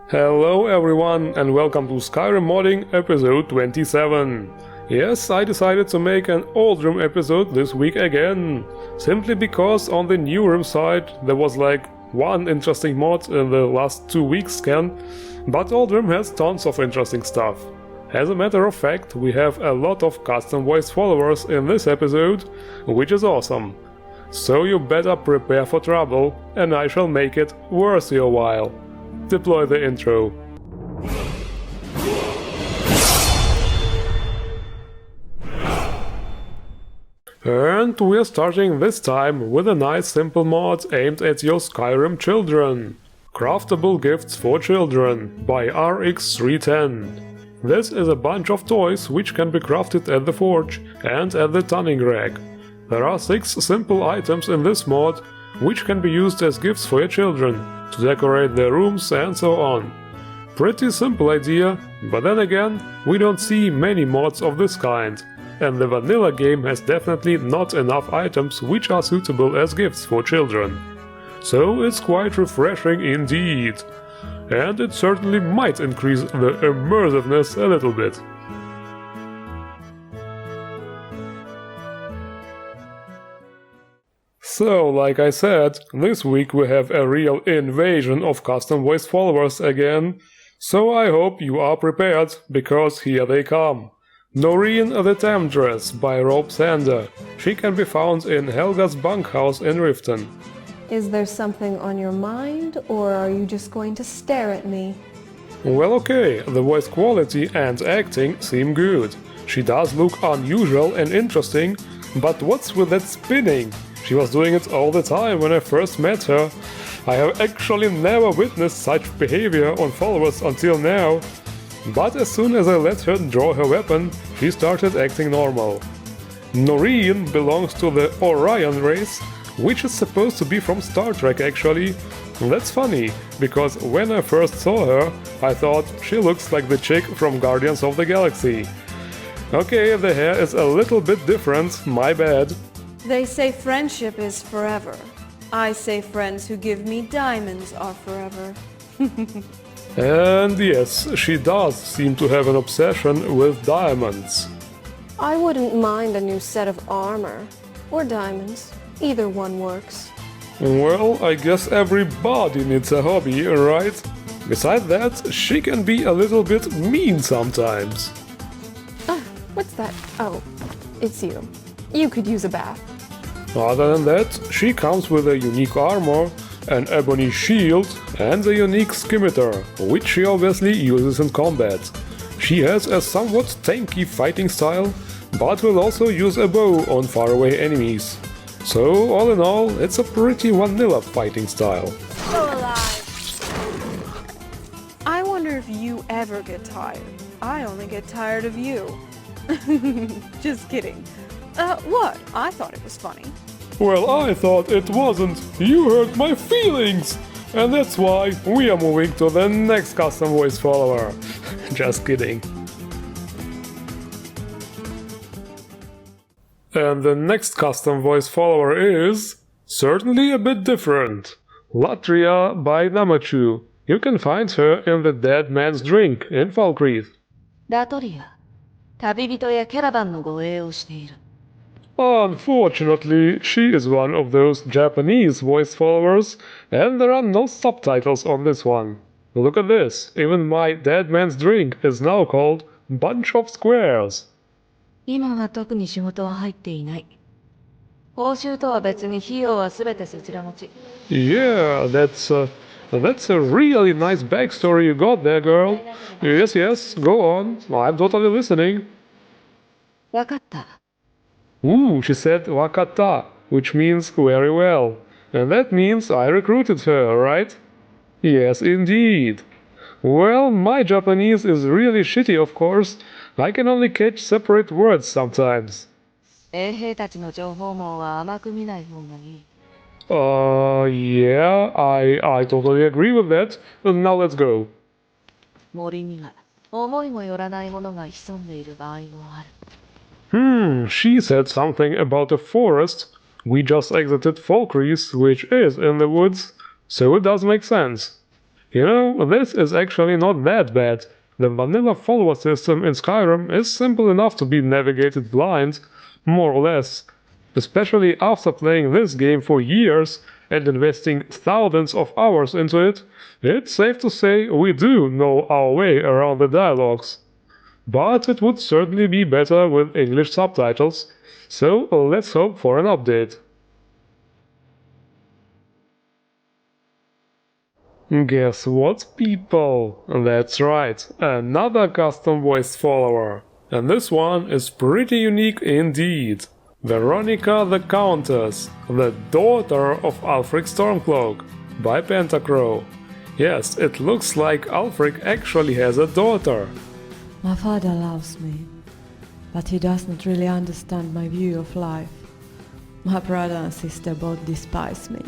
Hello everyone and welcome to Skyrim modding episode 27. Yes, I decided to make an Oldrim episode this week again, simply because on the Norin side there was like one interesting mod in the last 2 weeks scan, but Oldrim has tons of interesting stuff. As a matter of fact, we have a lot of custom voice followers in this episode, which is awesome. So you better prepare for trouble, and I shall make it worth your while. Deploy the intro. And we're starting this time with a nice simple mod aimed at your Skyrim children. Craftable Gifts for Children by RX310. This is a bunch of toys which can be crafted at the forge and at the tanning rack. There are 6 simple items in this mod, which can be used as gifts for your children, to decorate their rooms and so on. Pretty simple idea, but then again, we don't see many mods of this kind, and the vanilla game has definitely not enough items which are suitable as gifts for children. So it's quite refreshing indeed, and it certainly might increase the immersiveness a little bit. So, like I said, this week we have a real invasion of custom voice followers again, so I hope you are prepared, because here they come. Norine the Temptress by Rob Sander. She can be found in Helga's bunkhouse in Riften. Is there something on your mind, or are you just going to stare at me? Well, okay, the voice quality and acting seem good. She does look unusual and interesting, but what's with that spinning? She was doing it all the time when I first met her. I have actually never witnessed such behavior on followers until now. But as soon as I let her draw her weapon, she started acting normal. Norine belongs to the Orion race, which is supposed to be from Star Trek actually. That's funny, because when I first saw her, I thought she looks like the chick from Guardians of the Galaxy. Okay, the hair is a little bit different, my bad. They say friendship is forever. I say friends who give me diamonds are forever. And yes, she does seem to have an obsession with diamonds. I wouldn't mind a new set of armor. Or diamonds. Either one works. Well, I guess everybody needs a hobby, right? Besides that, she can be a little bit mean sometimes. What's that? Oh, it's you. You could use a bath. Other than that, she comes with a unique armor, an ebony shield, and a unique scimitar, which she obviously uses in combat. She has a somewhat tanky fighting style, but will also use a bow on faraway enemies. So, all in all, it's a pretty vanilla fighting style. Still alive. I wonder if you ever get tired. I only get tired of you. Just kidding. What? I thought it was funny. Well, I thought it wasn't. You hurt my feelings! And that's why we are moving to the next custom voice follower. Just kidding. And the next custom voice follower is certainly a bit different. Latria by Namachu. You can find her in the Dead Man's Drink in Falkreath. ラトリア、旅人やキャラバンの護衛をしている。 Unfortunately, she is one of those Japanese voice followers, and there are no subtitles on this one. Look at this, even my Dead Man's Drink is now called Bunch of Squares. 今は特に仕事は入っていない。報酬とは別に費用はすべてそちら持ち。 Yeah, that's a really nice backstory you got there, girl. Yes, go on. I'm totally listening. わかった。 Ooh, she said wakata, which means very well. And that means I recruited her, right? Yes, indeed. Well, my Japanese is really shitty, of course. I can only catch separate words sometimes. 衛兵たちの情報網は甘く見ない方がいい。Yeah, I totally agree with that. Now let's go. 森には思いもよらないものが潜んでいる場合もある。She said something about a forest. We just exited Falkreath, which is in the woods, so it does make sense. You know, this is actually not that bad. The vanilla follower system in Skyrim is simple enough to be navigated blind, more or less. Especially after playing this game for years and investing thousands of hours into it, it's safe to say we do know our way around the dialogues. But it would certainly be better with English subtitles, so let's hope for an update. Guess what, people? That's right, another custom voiced follower. And this one is pretty unique indeed. Veronica the Countess, the daughter of Ulfric Stormcloack, by Pentacrow. Yes, it looks like Ulfric actually has a daughter. My father loves me, but he does not really understand my view of life. My brother and sister both despise me,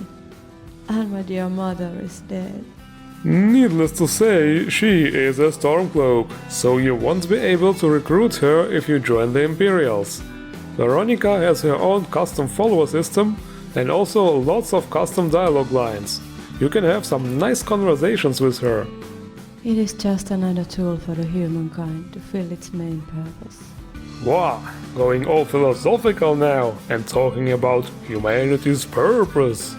and my dear mother is dead. Needless to say, she is a Stormcloak, so you won't be able to recruit her if you join the Imperials. Veronica has her own custom follower system and also lots of custom dialogue lines. You can have some nice conversations with her. It is just another tool for the humankind to fill its main purpose. Wow, going all philosophical now and talking about humanity's purpose.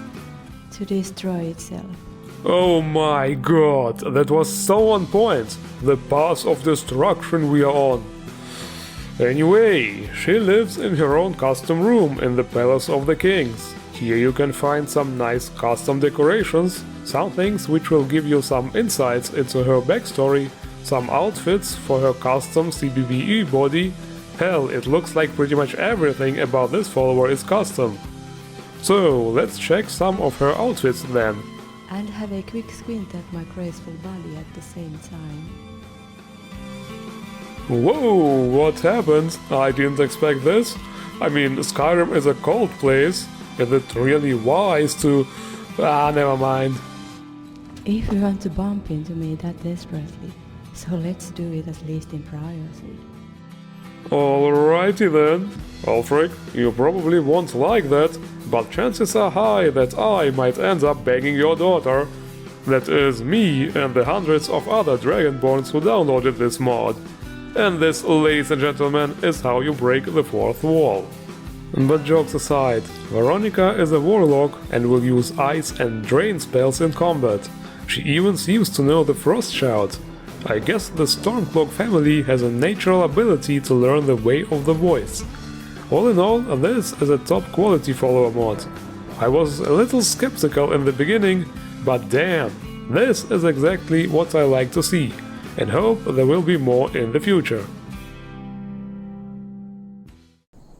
To destroy itself. Oh my god, that was so on point! The path of destruction we are on. Anyway, she lives in her own custom room in the Palace of the Kings. Here you can find some nice custom decorations, some things which will give you some insights into her backstory, some outfits for her custom CBBE body. Hell, it looks like pretty much everything about this follower is custom. So, let's check some of her outfits then. And have a quick squint at my graceful body at the same time. Whoa, what happened? I didn't expect this. I mean, Skyrim is a cold place. Is it really wise to... never mind. If you want to bump into me that desperately, so let's do it at least in privacy. Alrighty then. Ulfric, you probably won't like that, but chances are high that I might end up begging your daughter. That is me and the hundreds of other Dragonborns who downloaded this mod. And this, ladies and gentlemen, is how you break the fourth wall. But jokes aside, Veronica is a warlock and will use ice and drain spells in combat. She even seems to know the Frost Shout. I guess the Stormcloack family has a natural ability to learn the way of the voice. All in all, this is a top quality follower mod. I was a little skeptical in the beginning, but damn, this is exactly what I like to see, and hope there will be more in the future.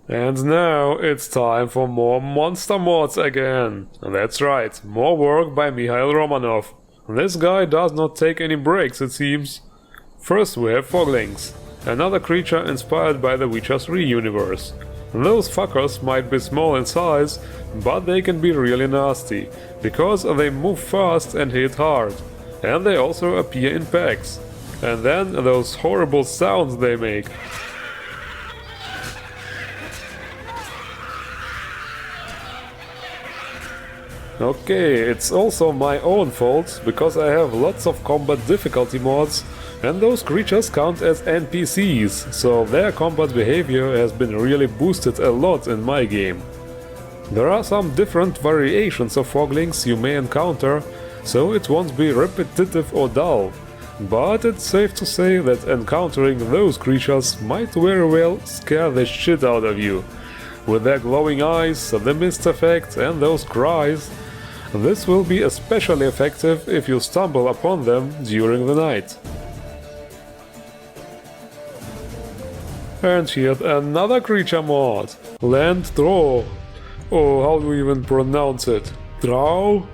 And now it's time for more monster mods again. That's right, more work by Mihail Romanov. This guy does not take any breaks, it seems. First we have Foglings, another creature inspired by the Witcher 3 universe. Those fuckers might be small in size, but they can be really nasty, because they move fast and hit hard. And they also appear in packs. And then those horrible sounds they make. Okay, it's also my own fault, because I have lots of combat difficulty mods, and those creatures count as NPCs, so their combat behavior has been really boosted a lot in my game. There are some different variations of Foglings you may encounter, so it won't be repetitive or dull. But it's safe to say that encountering those creatures might very well scare the shit out of you. With their glowing eyes, the mist effect and those cries, this will be especially effective if you stumble upon them during the night. And yet another creature mod, Dreughs. Oh, how do we even pronounce it? Dreughs?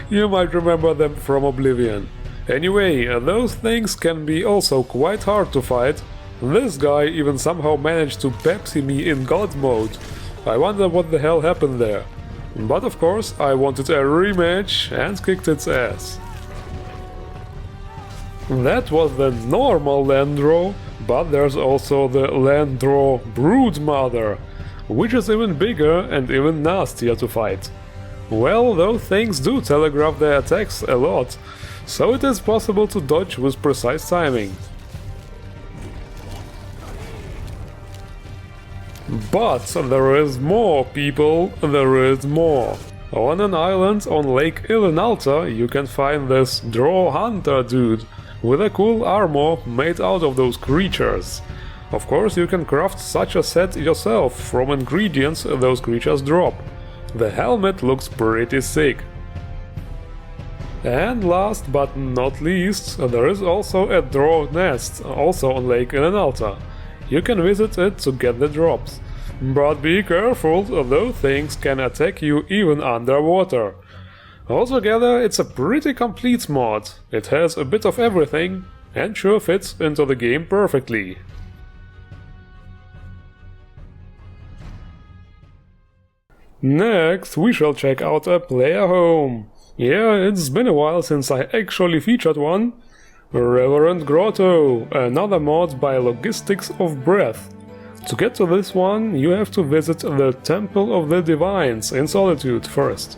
You might remember them from Oblivion. Anyway, those things can be also quite hard to fight. This guy even somehow managed to Pepsi me in God mode. I wonder what the hell happened there. But of course, I wanted a rematch and kicked its ass. That was the normal Dreughs, but there's also the Dreughs Broodmother, which is even bigger and even nastier to fight. Well, those things do telegraph their attacks a lot, so it is possible to dodge with precise timing. But there is more, people, there is more. On an island on Lake Ilinalta you can find this Drow hunter dude with a cool armor made out of those creatures. Of course you can craft such a set yourself from ingredients those creatures drop. The helmet looks pretty sick. And last but not least, there is also a Drow nest, also on Lake Ilinalta. You can visit it to get the drops. But be careful, those things can attack you even underwater. Altogether, it's a pretty complete mod. It has a bit of everything, and sure fits into the game perfectly. Next, we shall check out a player home. Yeah, it's been a while since I actually featured one. Reverend Grotto, another mod by Logistics of Breath. To get to this one, you have to visit the Temple of the Divines in Solitude first.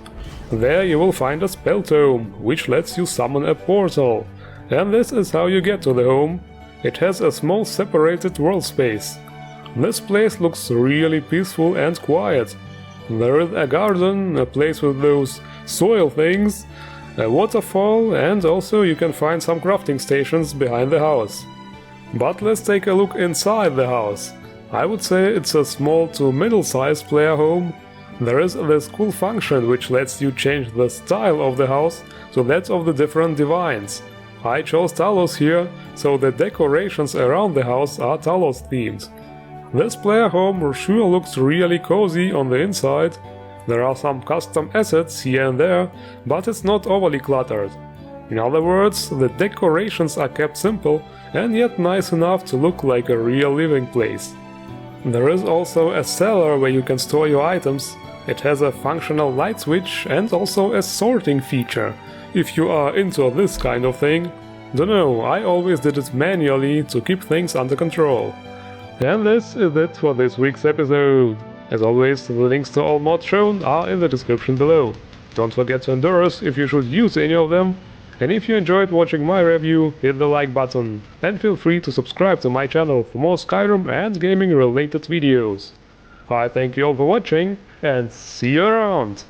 There you will find a spell tome, which lets you summon a portal. And this is how you get to the home. It has a small separated world space. This place looks really peaceful and quiet. There is a garden, a place with those soil things, a waterfall, and also you can find some crafting stations behind the house. But let's take a look inside the house. I would say it's a small to middle-sized player home. There is this cool function which lets you change the style of the house to that of the different divines. I chose Talos here, so the decorations around the house are Talos themed. This player home sure looks really cozy on the inside. There are some custom assets here and there, but it's not overly cluttered. In other words, the decorations are kept simple and yet nice enough to look like a real living place. There is also a cellar where you can store your items. It has a functional light switch and also a sorting feature, if you are into this kind of thing. Dunno, I always did it manually to keep things under control. And this is it for this week's episode. As always, the links to all mods shown are in the description below. Don't forget to endorse if you should use any of them. And if you enjoyed watching my review, hit the like button, and feel free to subscribe to my channel for more Skyrim and gaming related videos. I thank you all for watching, and see you around!